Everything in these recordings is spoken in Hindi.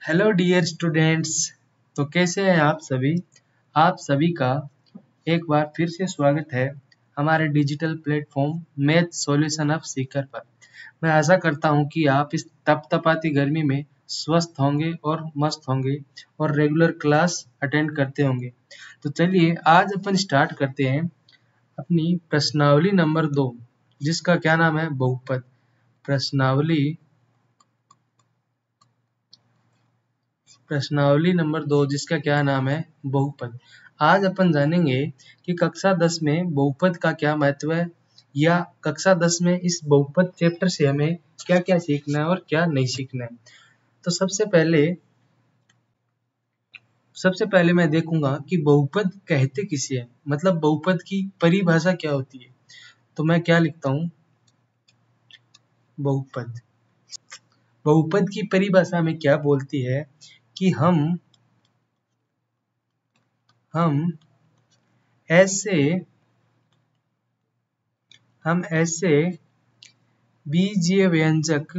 Hello dear students. तो कैसे हैं आप सभी का एक बार फिर से स्वागत है हमारे digital platform math solution of Sikar पर। मैं आशा करता हूं कि आप इस तपतपाती गर्मी में स्वस्थ होंगे और मस्त होंगे और रेगुलर क्लास अटेंड करते होंगे। तो चलिए आज अपन स्टार्ट करते हैं अपनी प्रश्नावली नंबर 2, जिसका क्या नाम है बहुपद। प्रश्नावली नंबर 2, जिसका क्या नाम है बहुपद। आज अपन जानेंगे कि कक्षा 10 में बहुपद का क्या महत्व है, या कक्षा 10 में इस बहुपद चैप्टर से हमें क्या क्या सीखना है और क्या नहीं सीखना है। तो सबसे पहले मैं देखूंगा कि बहुपद कहते किसे है, मतलब बहुपद की परिभाषा क्या होती है। तो मैं क्या लिखता हूँ, बहुपद बहुपद की परिभाषा में क्या बोलती है कि हम ऐसे बीजीय व्यंजक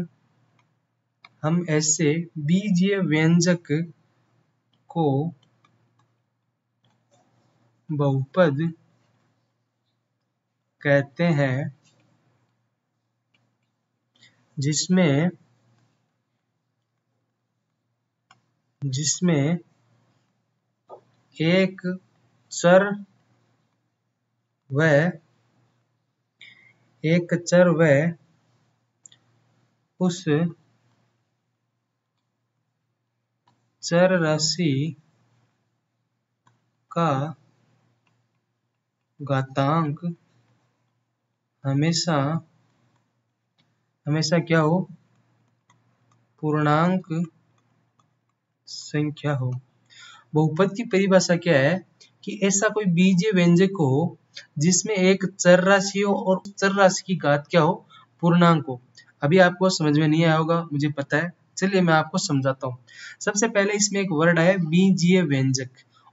को बहुपद कहते हैं जिसमें एक चर व उस चर राशि का घातांक हमेशा क्या हो, पूर्णांक संख्या हो। बहुपद की परिभाषा क्या है कि ऐसा कोई बीजीय व्यंजक हो जिसमें एक चर राशि हो और चर राशि की घात क्या हो, पूर्णांक हो। अभी आपको समझ में नहीं आया होगा, मुझे पता है। चलिए मैं आपको समझाता हूँ। सबसे पहले इसमें एक वर्ड है बीजीय व्यंजक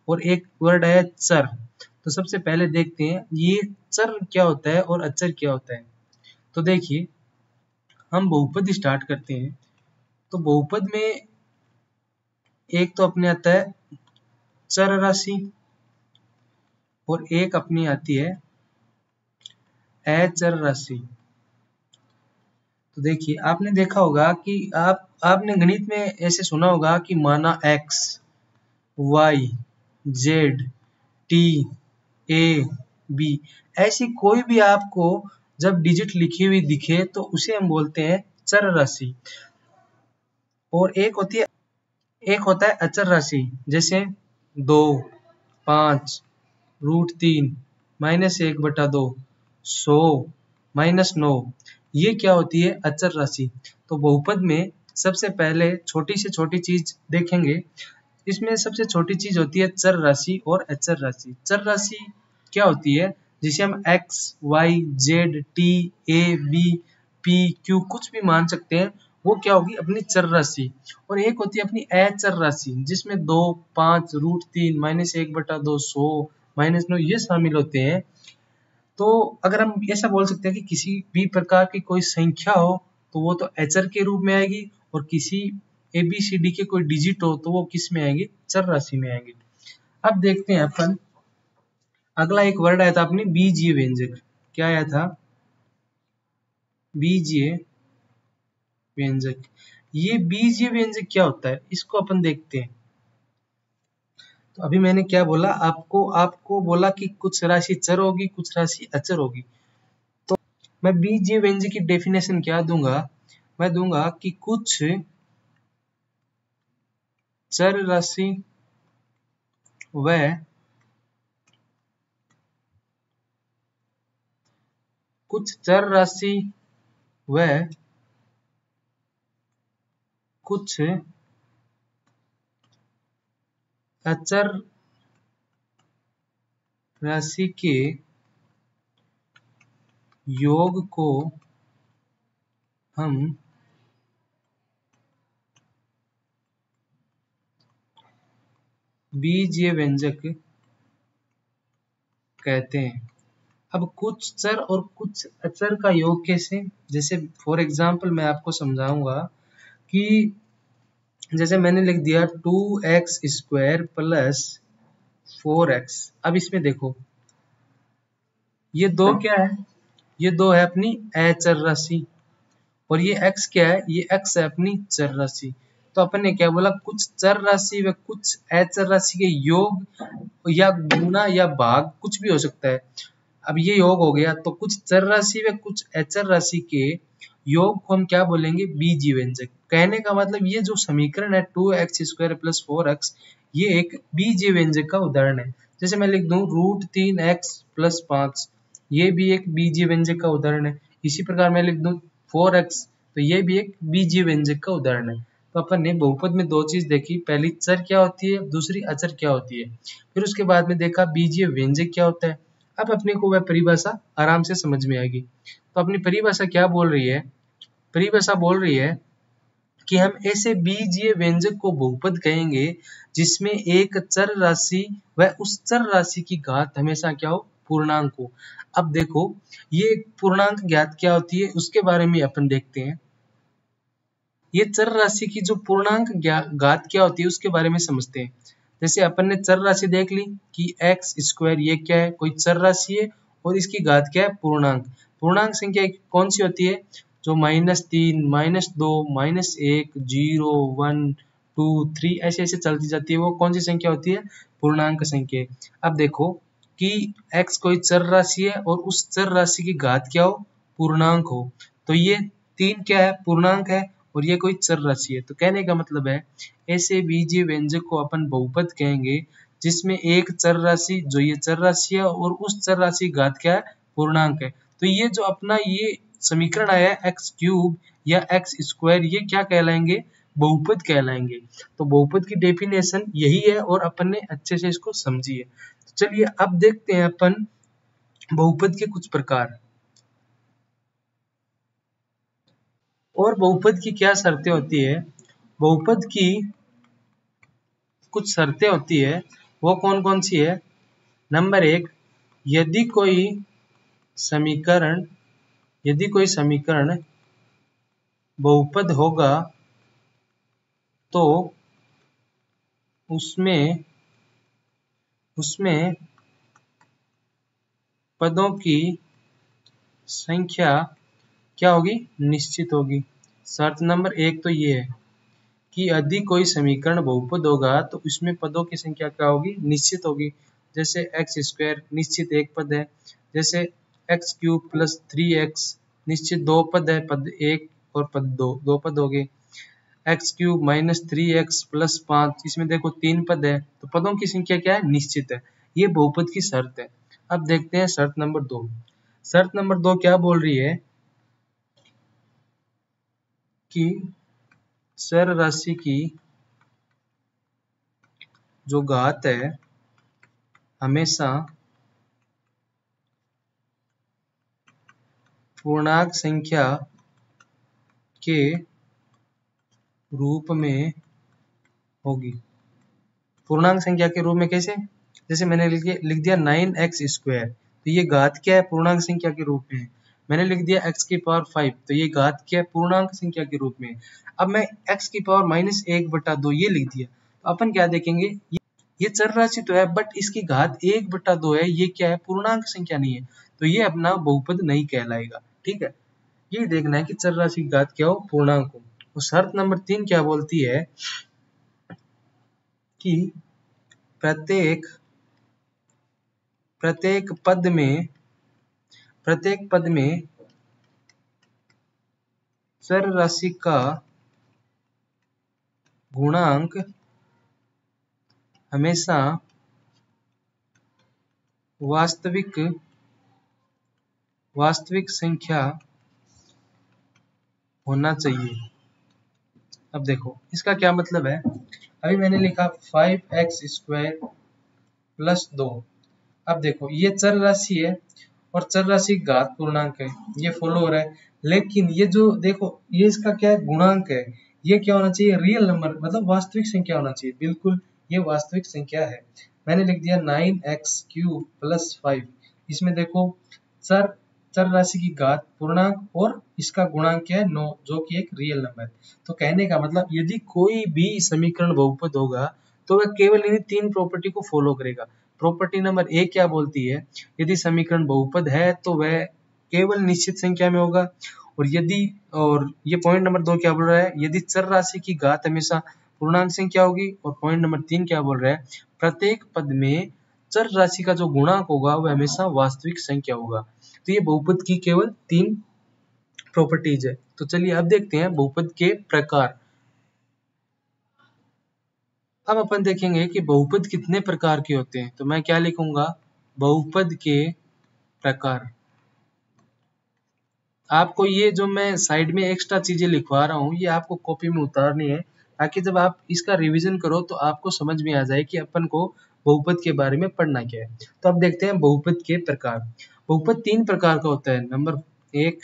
और एक वर्ड है चर। तो सबसे पहले देखते हैं ये चर क्या होता है और अचर क्या होता है। तो देखिए, हम बहुपद स्टार्ट करते हैं। तो बहुपद में एक तो अपने आता है चर राशि और एक अपनी आती है अचर राशि। तो देखिए, आपने देखा होगा कि आपने गणित में ऐसे सुना होगा कि माना x, y, z, t, a, b, ऐसी कोई भी आपको जब डिजिट लिखी हुई दिखे तो उसे हम बोलते हैं चर राशि। और एक होता है अचर राशि, जैसे 2, 5, √3, -1/2, 100, -9। ये क्या होती है, अचर राशि। तो बहुपद में सबसे पहले छोटी से छोटी चीज देखेंगे। इसमें सबसे छोटी चीज होती है चर राशि और अचर राशि। चर राशि क्या होती है, जिसे हम x, y, z, t, a, b, p, q कुछ भी मान सकते हैं। वो क्या होगी, अपनी चर राशि। और एक होती है अपनी अचर राशि, जिसमें 2, 5, √3, -1/2, 100, -9 ये शामिल होते हैं। तो अगर हम ऐसा बोल सकते हैं कि किसी भी प्रकार की कोई संख्या हो तो वो तो अचर के रूप में आएगी, और किसी ABCD के कोई डिजिट हो तो वो किस में आएंगे, चर राशि में आएंगे। अब देखते हैं अपन, अगला एक वर्ड आया था अपने बीजीय व्यंजक। क्या आया था, बीजीय व्यंजक। ये बीजीय व्यंजक क्या होता है, इसको अपन देखते हैं। तो अभी मैंने क्या बोला आपको बोला कि कुछ राशि चर होगी, कुछ राशि अचर होगी। तो मैं बीजीय व्यंजक की डेफिनेशन क्या दूंगा, मैं दूंगा कि कुछ चर राशि व कुछ अचर राशि के योग को हम बीजीय व्यंजक कहते हैं। अब कुछ चर और कुछ अचर का योग कैसे, जैसे फॉर एग्जांपल मैं आपको समझाऊंगा कि जैसे मैंने लिख दिया 2x² प्लस 4x। अब इसमें देखो ये दो क्या है, ये दो है अपनी अचर राशि, और ये x क्या है, ये x है अपनी चर राशि। तो अपन ने क्या बोला, कुछ चर राशि व कुछ अचर राशि के योग या गुणा या भाग कुछ भी हो सकता है। अब ये योग हो गया, तो कुछ चर राशि व कुछ अचर राशि के योग को हम क्या बोलेंगे, बीजीय व्यंजक। कहने का मतलब ये जो समीकरण है 2x² प्लस 4x, ये एक बीजीय व्यंजक का उदाहरण है। जैसे मैं लिख दूं √3x प्लस 5, ये भी एक बीजीय व्यंजक का उदाहरण है। इसी प्रकार मैं लिख दूं 4x, तो ये भी एक बीजीय व्यंजक का उदाहरण है। तो अपन ने बहुपद में दो चीज देखी, पहली चर क्या होती है, दूसरी अचर क्या होती है। फिर उसके बाद में देखा बीजीय व्यंजक क्या होता है। अब अपने को वह परिभाषा आराम से समझ में आएगी। तो अपनी परिभाषा क्या बोल रही है, परिभाषा बोल रही है कि हम ऐसे बीजीय व्यंजक को बहुपद कहेंगे जिसमें एक चर राशि व उस चर राशि की घात हमेशा क्या हो, पूर्णांक हो। अब देखो ये पूर्णांक ज्ञात क्या होती है उसके बारे में अपन देखते हैं। ये चर राशि की जो पूर्णांक घात क्या होती है उसके बारे में समझते हैं। जैसे अपन ने चर राशि देख ली कि x², ये क्या है, कोई चर राशि है और इसकी घात क्या है, पूर्णांक। पूर्णांक संख्या कौन सी होती है, जो -3, -2, -1, 0, 1, 2, 3 ऐसे ऐसे चलती जाती है, वो कौन सी संख्या होती है, पूर्णांक संख्या। अब देखो कि x कोई चर राशि है और उस चर राशि की घात क्या हो, पूर्णांक हो। तो ये 3 क्या है, पूर्णांक है, और ये कोई चर राशि है। तो कहने का मतलब है ऐसे बीजीय व्यंजक को अपन बहुपद कहेंगे जिसमें एक चर राशि, जो ये चर राशि है, और उस चर राशि घात क्या है, पूर्णांक है। तो ये जो अपना ये समीकरण आया है x³ या x², ये क्या कहलाएंगे, बहुपद कहलाएंगे। तो बहुपद की डेफिनेशन यही है और अपन ने अच्छे से इसको समझी है। तो चलिए अब देखते हैं अपन बहुपद के कुछ प्रकार, और बहुपद की क्या शर्तें होती है। बहुपद की कुछ शर्तें होती है, वो कौन कौन सी है। नंबर 1, यदि कोई समीकरण बहुपद होगा तो उसमें पदों की संख्या क्या होगी, निश्चित होगी। शर्त नंबर 1 तो ये है कि यदि कोई समीकरण बहुपद होगा तो उसमें पदों की संख्या क्या होगी, निश्चित होगी। जैसे x² निश्चित एक पद है, जैसे x³ प्लस 3x निश्चित दो पद है, पद 1 और पद 2 दो पद हो गए। x³ माइनस 3x प्लस 5, इसमें देखो 3 पद है, तो पदों की संख्या क्या है, निश्चित है। ये बहुपद की शर्त है। अब देखते हैं शर्त नंबर 2। शर्त नंबर 2 क्या बोल रही है कि चर राशि की जो घात है हमेशा पूर्णांक संख्या के रूप में होगी। पूर्णांक संख्या के रूप में कैसे, जैसे मैंने लिख दिया 9x², तो ये घात क्या है, पूर्णांक संख्या के रूप में। मैंने लिख दिया x⁵, तो ये घात क्या है, पूर्णांक संख्या के रूप में। अब मैं x⁻⁻1/2 ये लिख दिया, तो अपन क्या देखेंगे, ये चर राशि तो है बट इसकी घात 1/2 है, ये क्या है, पूर्णांक संख्या नहीं है, तो ये अपना बहुपद नहीं कहलाएगा। ठीक है, ये देखना है कि चर राशि की घात क्या हो, पूर्णांक हो। और शर्त नंबर 3 क्या बोलती है कि प्रत्येक पद में चर राशि का गुणांक हमेशा वास्तविक संख्या होना चाहिए। अब देखो इसका क्या मतलब है, अभी मैंने लिखा 5x² प्लस 2। अब देखो ये चर राशि है और चर राशि घात पूर्णांक है, ये फॉलो हो रहा है। लेकिन ये जो देखो ये इसका क्या है, गुणांक है, ये क्या होना चाहिए, रियल नंबर, मतलब वास्तविक संख्या होना चाहिए। बिल्कुल ये वास्तविक संख्या है। मैंने लिख दिया 9x³ प्लस 5, इसमें देखो चर चर राशि की घात पूर्णांक और इसका गुणांक क्या है 9, जो कि एक रियल नंबर है। तो कहने का मतलब यदि कोई भी समीकरण बहुपद होगा तो वह केवल इन्हीं 3 प्रॉपर्टी को फॉलो करेगा। प्रॉपर्टी नंबर 1 क्या बोलती है, यदि समीकरण बहुपद है तो वह केवल निश्चित संख्या में होगा। और ये पॉइंट नंबर 2 क्या बोल रहा है, यदि चर राशि की घात हमेशा पूर्णांक संख्या होगी। और पॉइंट नंबर 3 क्या बोल रहा है, प्रत्येक पद में चर राशि का जो गुणांक होगा वह हमेशा वास्तविक संख्या होगा। तो ये बहुपद की केवल 3 प्रॉपर्टीज है। तो चलिए अब देखते हैं बहुपद के प्रकार। अब अपन देखेंगे कि बहुपद कितने प्रकार के होते हैं। तो मैं क्या लिखूंगा, बहुपद के प्रकार। आपको ये जो मैं साइड में एक्स्ट्रा चीजें लिखवा रहा हूँ ये आपको कॉपी में उतारनी है, ताकि जब आप इसका रिवीजन करो तो आपको समझ में आ जाए कि अपन को बहुपद के बारे में पढ़ना क्या है। तो अब देखते हैं बहुपद के प्रकार। बहुपद 3 प्रकार का होता है। नंबर 1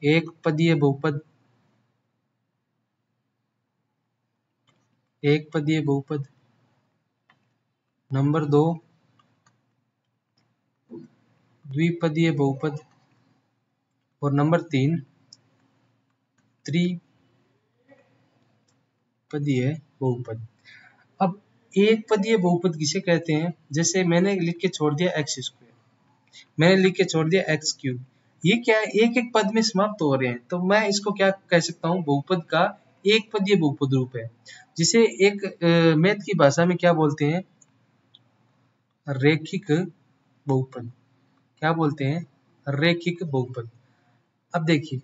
एक पदीय बहुपद, एक पदीय बहुपद। नंबर 2 द्विपदीय बहुपद। और नंबर 3 त्रिपदीय बहुपद। अब एक पदीय बहुपद किसे कहते हैं, जैसे मैंने लिख के छोड़ दिया एक्स स्क्वायर, मैंने लिख के छोड़ दिया एक्स क्यूब, ये क्या है, एक एक पद में समाप्त हो रहे हैं। तो मैं इसको क्या कह सकता हूँ, बहुपद का एक पदीय बहुपद रूप है, जिसे एक मैथ की भाषा में क्या बोलते हैं, रेखिक बहुपद। क्या बोलते हैं, रेखिक बहुपद। अब देखिए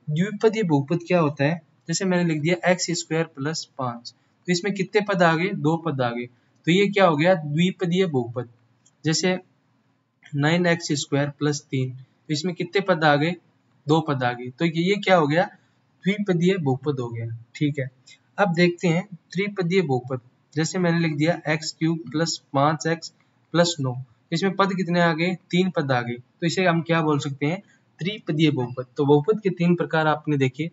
द्विपदीय बहुपद क्या होता है, जैसे मैंने लिख दिया एक्स स्क्वायर प्लस 5, तो इसमें कितने पद आ गए, 2 पद आ गए, तो ये क्या हो गया, द्विपदीय बहुपद। जैसे 9x स्क्वायर प्लस 3, तो इसमें कितने पद आ गए, 2 पद आ गए, तो ये क्या हो गया, द्विपदीय बहुपद हो गया। ठीक है, अब देखते हैं त्रिपदीय बहुपद। जैसे मैंने लिख दिया x cube plus 5x plus 9, इसमें पद कितने आ गए, 3 पद आ गए, तो इसे हम क्या बोल सकते हैं, त्रिपदीय बहुपद। तो बहुपद के 3 प्रकार आपने देखे।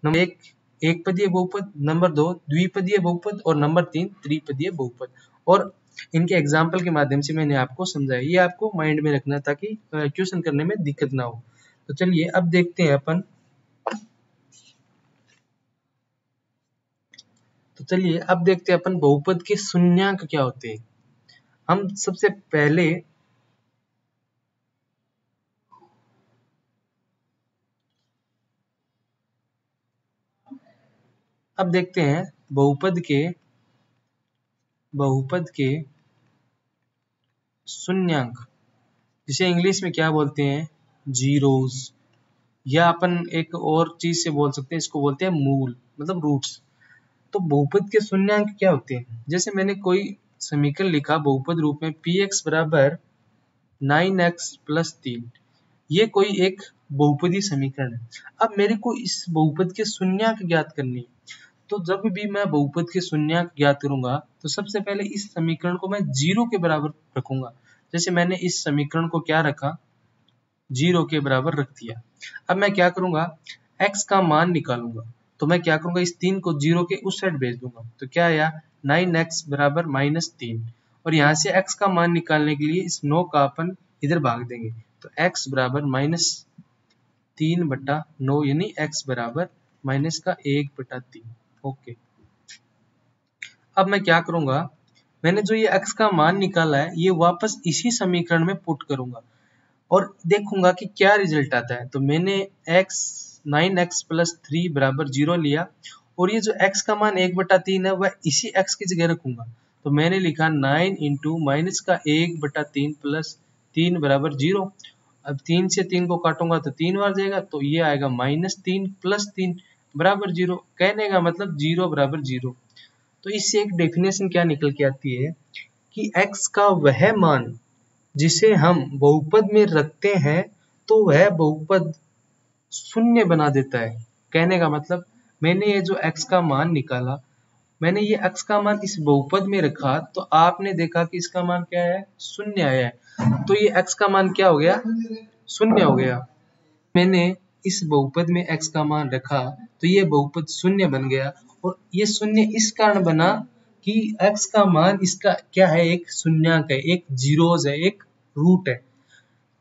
नंबर 1 एक पदीय बहुपद, नंबर 2 द्विपदीय बहुपद, और नंबर 3 त्रिपदीय बहुपद। और इनके एग्जाम्पल के माध्यम से मैंने आपको समझाया, ये आपको माइंड में रखना ताकि क्वेश्चन करने में दिक्कत ना हो। तो चलिए अब देखते हैं अपन, बहुपद के शून्यांक क्या होते हैं। हम सबसे पहले अब देखते हैं बहुपद के शून्यांक, जिसे इंग्लिश में क्या बोलते हैं, जीरोस, या अपन एक और चीज से बोल सकते हैं, इसको बोलते हैं मूल, मतलब रूट्स। तो बहुपद के शून्यांक क्या होते हैं, जैसे मैंने कोई समीकरण लिखा बहुपद रूप में px बराबर 9x प्लस 3, ये कोई एक बहुपदी समीकरण है। अब मेरे को इस बहुपद के शून्यांक ज्ञात करनी है। तो जब भी मैं बहुपद के शून्यांक ज्ञात करूंगा तो सबसे पहले इस समीकरण को मैं 0 के बराबर रखूंगा। जैसे मैंने इस समीकरण को क्या रखा, 0 के बराबर रख दिया। अब मैं क्या करूंगा, x का मान निकालूंगा। तो मैं क्या करूंगा, इस 3 को 0 के उस साइड भेज दूंगा। तो क्या आया, 9x बराबर -3, और यहाँ से x का मान निकालने के लिए इस 9 का अपन इधर भाग देंगे। तो x बराबर -3/9, यानी x बराबर -1/3। ओके, अब मैं क्या करूंगा, मैंने जो ये x का मान निकाला है ये वापस इसी समीकरण में पुट करूंगा और देखूंगा कि क्या रिजल्ट आता है। तो मैंने 9x प्लस 3 बराबर 0 लिया, और ये जो x का मान 1/3 है वह इसी x की जगह रखूंगा। तो मैंने लिखा 9 इंटू माइनस का 1/3 प्लस 3 बराबर 0। अब 3 से 3 को काटूंगा तो 3 बार जाएगा, तो ये आएगा -3 प्लस 3 बराबर 0। कहने का मतलब 0 बराबर 0। तो इससे एक डेफिनेशन क्या निकल के आती है कि x का वह मान जिसे हम बहुपद में रखते हैं तो वह बहुपद शून्य बना देता है। कहने का मतलब मैंने ये जो x का मान निकाला, मैंने ये x का मान इस बहुपद में रखा, तो आपने देखा कि इसका मान क्या है, शून्य आया है। तो ये x का मान क्या हो गया, शून्य हो गया। मैंने इस बहुपद में x का मान रखा तो ये बहुपद शून्य बन गया, और ये शून्य इस कारण बना कि x का मान इसका क्या है, एक शून्यांक है, एक जीरोज है, एक रूट है।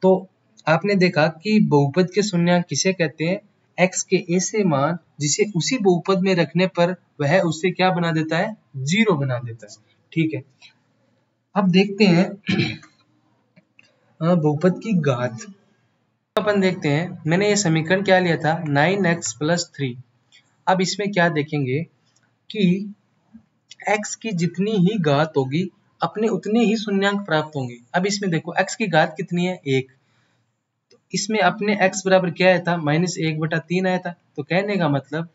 तो आपने देखा कि बहुपद के शून्यंक किसे कहते हैं? x के ऐसे मान जिसे उसी बहुपद में रखने पर वह उसे क्या बना देता है? 0 बना देता है। ठीक है, अब देखते हैं बहुपद की घात। अपन देखते हैं, मैंने ये समीकरण क्या लिया था? 9x + 3। अब इसमें क्या देखेंगे कि x की जितनी ही घात होगी अपने उतने ही शून्यंक प्राप्त होंगे। अब इसमें देखो x की घात कितनी है? 1। तो इसमें अपने x बराबर क्या आया था? -1/3 आया था। तो कहने का मतलब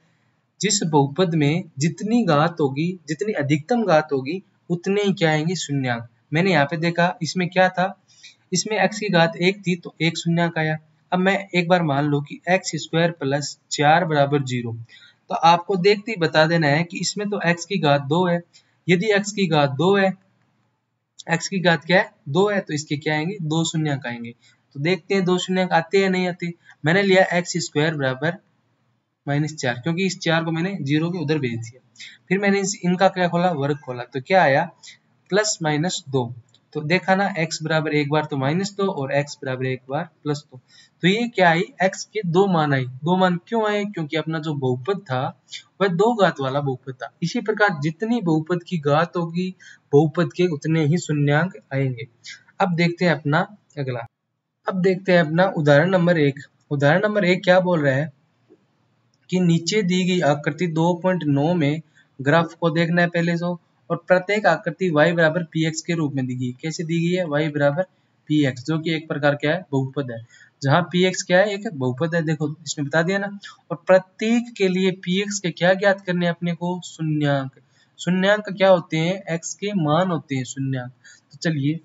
जिस बहुपद में जितनी घात होगी, जितनी अधिकतम घात होगी, उतने ही क्या आएंगे? शून्यंक। मैंने यहाँ पे देखा इसमें क्या था? इसमें x की घात 1 थी तो 1 शून्यंक आया। अब मैं एक बार मान लो कि x² + 4 = 0, तो आपको देखते ही बता देना है कि इसमें तो x की घात 2 है। यदि x की घात 2 है, x की घात क्या है? 2 है, तो इसके क्या आएंगे? 2 शून्यंक आएंगे। तो देखते हैं 2 शून्यंक आते हैं नहीं आते। मैंने लिया x² = -4, क्योंकि इस 4 को मैंने 0 के उधर भेज दिया। फिर मैंने इनका क्या खोला? वर्ग खोला, तो क्या आया? +-2। तो देखा ना, x बराबर एक बार तो -2 और x बराबर एक बार +2। तो ये क्या आई? x के 2 मान आई। 2 मान क्यों आए? क्योंकि अपना जो बहुपद था वह 2 घात वाला बहुपद था। इसी प्रकार जितनी बहुपद की घात होगी बहुपद के उतने ही शून्यंक आएंगे। अब देखते हैं अपना अगला। अब देखते हैं अपना उदाहरण नंबर 1। उदाहरण नंबर 1 क्या बोल रहा है कि नीचे दी गई आकृति 2.9 में ग्राफ को देखना है पहले तो, और प्रत्येक आकृति y बराबर px के रूप में दी गई। कैसे दी गई है? y बराबर px, जो कि एक प्रकार क्या है? बहुपद है। जहां px क्या है? एक बहुपद है। देखो इसमें बता दिया ना। और प्रत्येक के लिए px के क्या ज्ञात करने अपने को? शून्यंक। शून्यंक क्या होते हैं? x के मान होते हैं शून्यंक। तो चलिए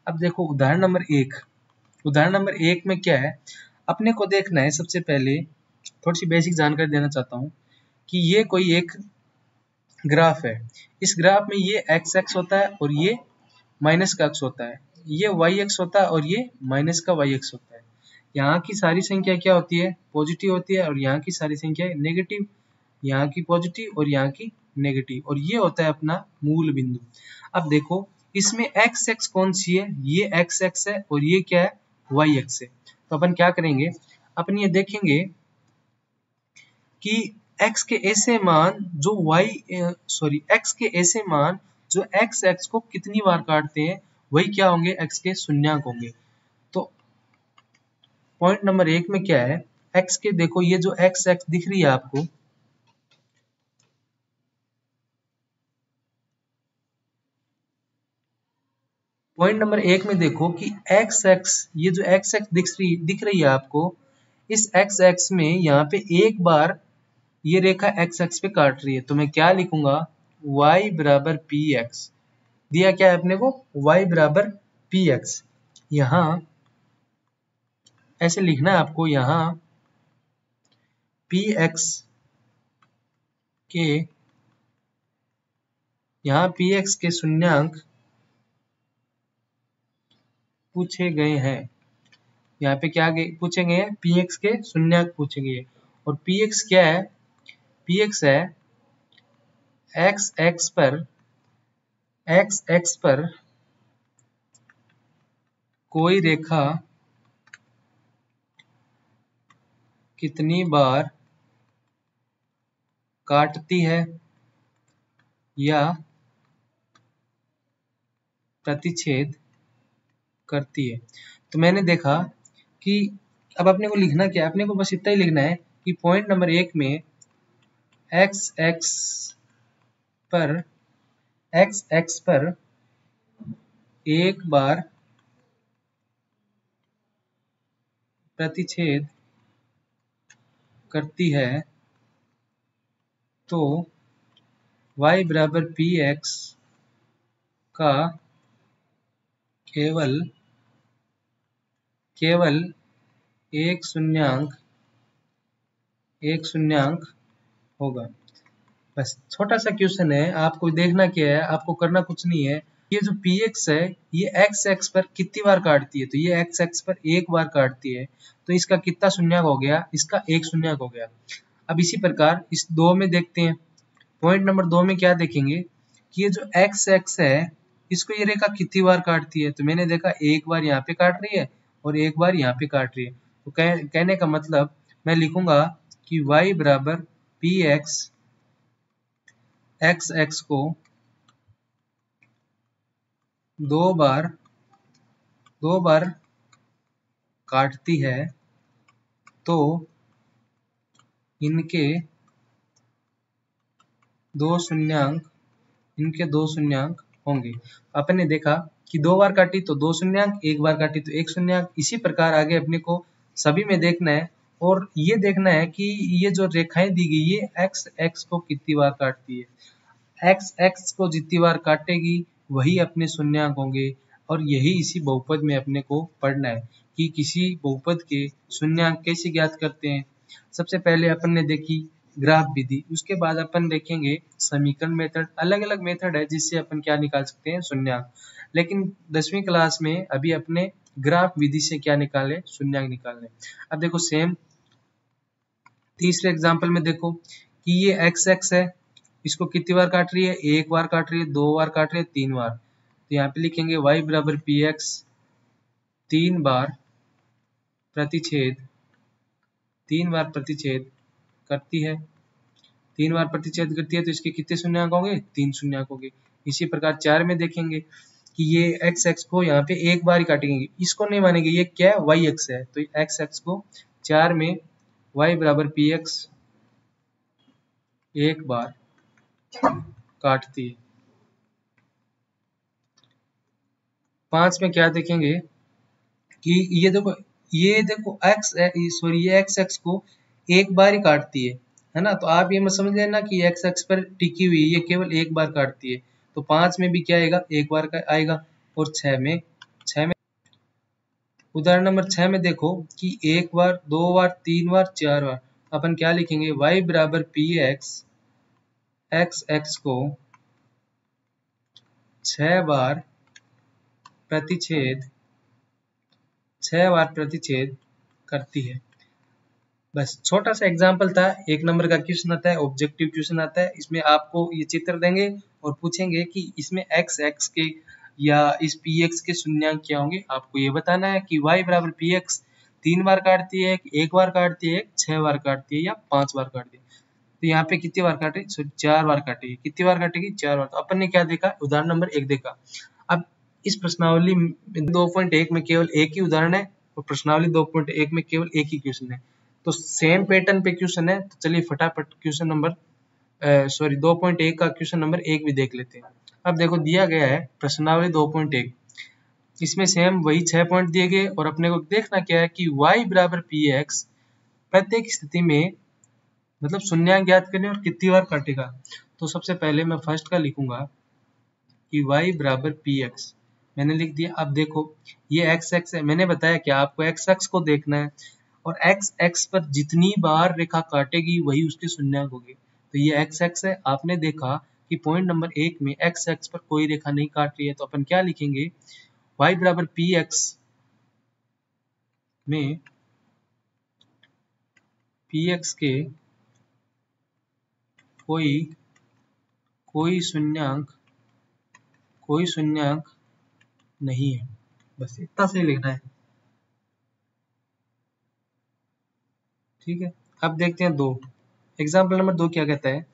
अब देखो उदाहरण नंबर 1। उदाहरण नंबर 1 में क्या है? अपने को देखना है सबसे पहले, थोड़ी सी बेसिक जानकारी देना चाहता हूँ कि ये कोई एक ग्राफ है। इस ग्राफ में ये एक्स एक्स होता है और ये माइनस का अक्ष होता है, ये वाई एक्स होता है और ये माइनस का वाई एक्स होता है। यहाँ की सारी संख्या क्या होती है? पॉजिटिव होती है, और यहाँ की सारी संख्या नेगेटिव। यहाँ की पॉजिटिव और यहाँ की नेगेटिव, और ये होता है अपना मूल बिंदु। अब देखो इसमें एक्स एक्स कौन सी है? ये एक्स एक्स है और ये क्या है? वाई एक्स है। तो अपन क्या करेंगे? अपन ये देखेंगे कि x के ऐसे मान जो x के ऐसे मान जो x x को कितनी बार काटते हैं वही क्या होंगे? x के शून्यंक होंगे। तो पॉइंट नंबर 1 में क्या है? x के देखो ये जो x x दिख रही है आपको, पॉइंट नंबर 1 में देखो कि x x, ये जो x x दिख रही है आपको, इस x x में यहाँ पे एक बार ये रेखा x x पे काट रही है। तो मैं क्या लिखूंगा? y बराबर px। दिया क्या है अपने को? y बराबर px। यहाँ ऐसे लिखना है आपको, यहाँ px के शून्यंक पूछे गए हैं। यहाँ पे क्या पूछे गए हैं? px के शून्यंक पूछे गए। और px क्या है? px है x x पर कोई रेखा कितनी बार काटती है या प्रतिच्छेद करती है। तो मैंने देखा कि अब अपने को लिखना क्या है? अपने को बस इतना ही लिखना है कि पॉइंट नंबर 1 में x x पर एक बार प्रतिच्छेद करती है तो y बराबर px का केवल एक शून्यंक होगा। बस छोटा सा क्वेश्चन है, आपको देखना क्या है? आपको करना कुछ नहीं है। ये जो px है ये x x पर कितनी बार काटती है? तो ये x x पर एक बार काटती है, तो इसका कितना शून्यंक हो गया? इसका एक शून्यंक हो गया। अब इसी प्रकार इस 2 में देखते हैं। पॉइंट नंबर 2 में क्या देखेंगे कि ये जो x x है इसको ये रेखा कितनी बार काटती है? तो मैंने देखा एक बार यहाँ पे काट रही है और एक बार यहाँ पे काट रही है। तो कहने का मतलब मैं लिखूंगा कि y बराबर पी एक्स एक्स एक्स को दो बार काटती है तो इनके दो शून्यंक होंगे। अपन ने देखा कि दो बार काटी तो दो शून्यंक, एक बार काटी तो एक शून्यंक। इसी प्रकार आगे अपने को सभी में देखना है और ये देखना है कि ये जो रेखाएं दी गई ये एक्स एक्स को कितनी बार काटती है। एक्स एक्स को जितनी बार काटेगी वही अपने शून्यंक होंगे। और यही इसी बहुपद में अपने को पढ़ना है कि किसी बहुपद के शून्यंक कैसे ज्ञात करते हैं। सबसे पहले अपन ने देखी ग्राफ विधि, उसके बाद अपन देखेंगे समीकरण मेथड। अलग अलग मेथड है जिससे अपन क्या निकाल सकते हैं, शून्यंक। लेकिन 10वीं क्लास में अभी अपने ग्राफ विधि से क्या निकाले, शून्यंक निकालने। अब देखो सेम तीसरे एग्जाम्पल में देखो कि ये एक्स एक्स है, इसको कितनी बार काट रही है, एक बार काट रही है, दो बार काट रही है, तीन बार। तो यहाँ पे लिखेंगे y बराबर पी एक्स तीन बार प्रतिच्छेद करती है। तीन बार प्रतिच्छेद करती है तो इसके कितने शून्यंक होंगे, तीन शून्यंक होंगे। इसी प्रकार चार में देखेंगे कि ये एक्स एक्स को यहाँ पे एक बार ही काटेंगे, इसको नहीं मानेंगे, ये क्या है, वाई एक्स है। तो एक्स एक्स को चार में y बराबर पी एक्स एक बार काटती है। पांच में क्या देखेंगे कि ये देखो एक्स एक्स को एक बार ही काटती है ना। तो आप ये मत समझ लेना कि एक्स एक्स पर टिकी हुई, ये केवल एक बार काटती है। तो पांच में भी क्या आएगा, एक बार का आएगा। और छह में उदाहरण नंबर 6 में देखो कि एक बार, दो बार, तीन बार, चार बार। अपन क्या लिखेंगे, y बराबर पी एक्स एक्स एक्स को छह बार प्रतिच्छेद करती है। बस छोटा सा एग्जाम्पल था, एक नंबर का क्वेश्चन आता है, ऑब्जेक्टिव क्वेश्चन आता है। इसमें आपको ये चित्र देंगे और पूछेंगे कि इसमें एक्स एक्स के या इस पी एक्स के शून्यंक क्या होंगे। आपको ये बताना है कि y बराबर पी एक्स तीन बार काटती है, एक बार काटती है, छह बार काटती है या पांच बार काटती है। तो यहाँ पे कितनी बार काटेगी, सॉरी चार बार काटेगी। कितनी बार काटेगी, चार बार। तो अपन ने क्या देखा, उदाहरण नंबर एक देखा। अब इस प्रश्नावली 2.1 में केवल एक ही उदाहरण है और प्रश्नावली 2.1 में केवल एक ही क्वेश्चन है। तो सेम पैटर्न पे क्वेश्चन है। तो चलिए फटाफट क्वेश्चन नंबर 2.1 का क्वेश्चन नंबर एक भी देख लेते हैं। अब देखो दिया गया है प्रश्नावली 2.1, इसमें सेम वही 6 पॉइंट दिए गए और अपने को देखना क्या है कि y बराबर पी एक्स प्रत्येक स्थिति में मतलब शून्यंक ज्ञात करने और कितनी बार काटेगा। तो सबसे पहले मैं फर्स्ट का लिखूंगा कि y बराबर पी एक्स, मैंने लिख दिया। अब देखो ये एक्स एक्स है, मैंने बताया कि आपको एक्स एक्स को देखना है और एक्स एक्स पर जितनी बार रेखा काटेगी वही उसके शून्यंक होगी। तो ये एक्स एक्स है। आपने देखा कि पॉइंट नंबर एक में एक्स एक्स पर कोई रेखा नहीं काट रही है। तो अपन क्या लिखेंगे, y बराबर पी एक्स में पी एक्स के कोई शून्यंक नहीं है। बस इतना सही लिखना है, ठीक है। अब देखते हैं दो, एग्जाम्पल नंबर दो क्या कहता है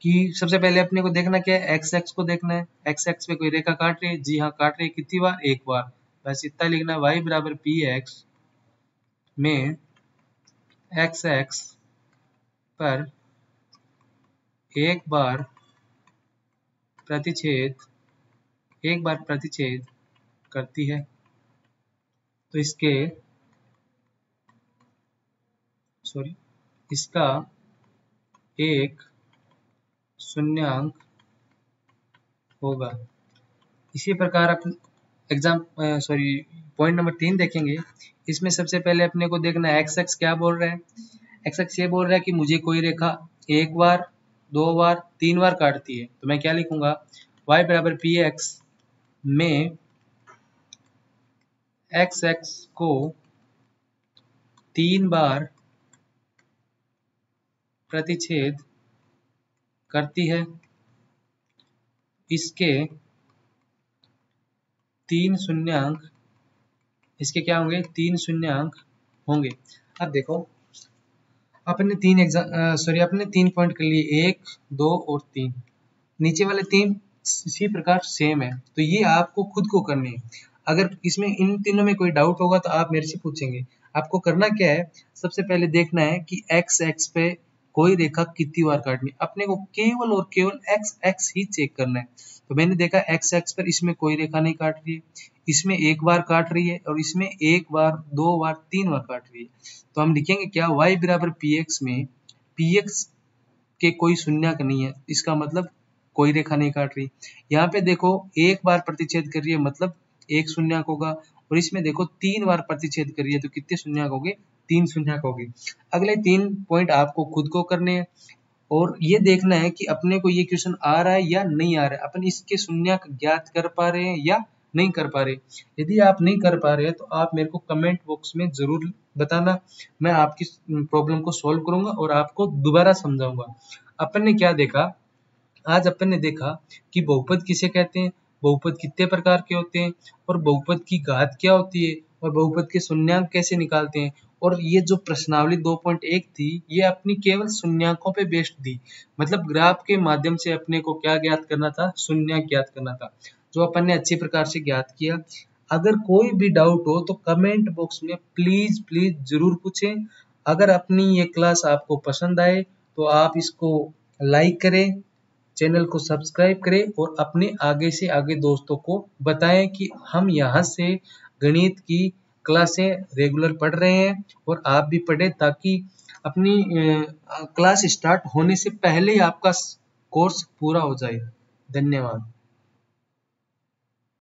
कि सबसे पहले अपने को देखना क्या है, एक्स एक्स को देखना है। एक्स एक्स पे कोई रेखा काट रही है, जी हाँ काट रही है। कितनी बार, एक बार। बस इतना लिखना है, y बराबर पी एक्स में एक्स एक्स पर एक बार प्रतिच्छेद करती है। तो इसका एक शून्यंक होगा। इसी प्रकार अपन पॉइंट नंबर 3 देखेंगे। इसमें सबसे पहले अपने को देखना है एक्स एक्स क्या बोल रहा है। एक्स एक्स ये बोल रहा है कि मुझे कोई रेखा एक बार, दो बार, तीन बार काटती है। तो मैं क्या लिखूंगा, y बराबर पी एक्स में एक्स एक्स को तीन बार प्रतिच्छेद करती है। इसके तीन शून्यंक इसके क्या होंगे, 3 शून्यांक होंगे। अब देखो अपने अपने 3 पॉइंट कर लिए, 1, 2 और 3। नीचे वाले 3 इसी प्रकार सेम है, तो ये आपको खुद को करनी है। अगर इसमें इन तीनों में कोई डाउट होगा तो आप मेरे से पूछेंगे। आपको करना क्या है, सबसे पहले देखना है कि एक्स एक्स पे कोई रेखा कितनी बार काटनी है। अपने को केवल और केवल एक्स एक्स ही चेक करना है। तो मैंने देखा एक्स एक्स पर इसमें कोई रेखा नहीं काट रही है, इसमें एक बार काट रही है और इसमें एक बार, 2 बार, 3 बार काट रही है। तो हम लिखेंगे क्या, y बराबर पी एक्स में पी एक्स के कोई शून्यक नहीं है, इसका मतलब कोई रेखा नहीं काट रही। यहाँ पे देखो एक बार प्रतिच्छेद कर रही है, मतलब एक शून्यक होगा, और इसमें देखो 3 बार प्रतिच्छेद कर रही है, तो कितने शून्यक हो गए, 3 शून्यक हो गए। अगले 3 पॉइंट आपको खुद को करने हैं और ये देखना है कि अपने को ये क्वेश्चन आ रहा है या नहीं आ रहा है, अपन इसके शून्यक ज्ञात कर पा रहे हैं या नहीं कर पा रहे। यदि आप नहीं कर पा रहे हैं तो आप मेरे को कमेंट बॉक्स में जरूर बताना, मैं आपकी प्रॉब्लम को सॉल्व करूंगा और आपको दोबारा समझाऊंगा। अपन ने क्या देखा, आज अपन ने देखा कि बहुपद किसे कहते हैं, बहुपद कितने प्रकार के होते हैं, और बहुपद की घात क्या होती है, और बहुपद के शून्यांक कैसे निकालते हैं। और ये जो प्रश्नावली 2.1 थी, ये अपनी केवल शून्यांकों पे बेस्ड थी, मतलब ग्राफ के माध्यम से अपने को क्या ज्ञात करना था, शून्यांक ज्ञात करना था, जो अपन ने अच्छी प्रकार से ज्ञात किया। अगर कोई भी डाउट हो तो कमेंट बॉक्स में प्लीज प्लीज जरूर पूछें। अगर अपनी ये क्लास आपको पसंद आए तो आप इसको लाइक करें, चैनल को सब्सक्राइब करें और अपने आगे से आगे दोस्तों को बताएं कि हम यहाँ से गणित की क्लासें रेगुलर पढ़ रहे हैं और आप भी पढ़ें, ताकि अपनी क्लास स्टार्ट होने से पहले ही आपका कोर्स पूरा हो जाए। धन्यवाद।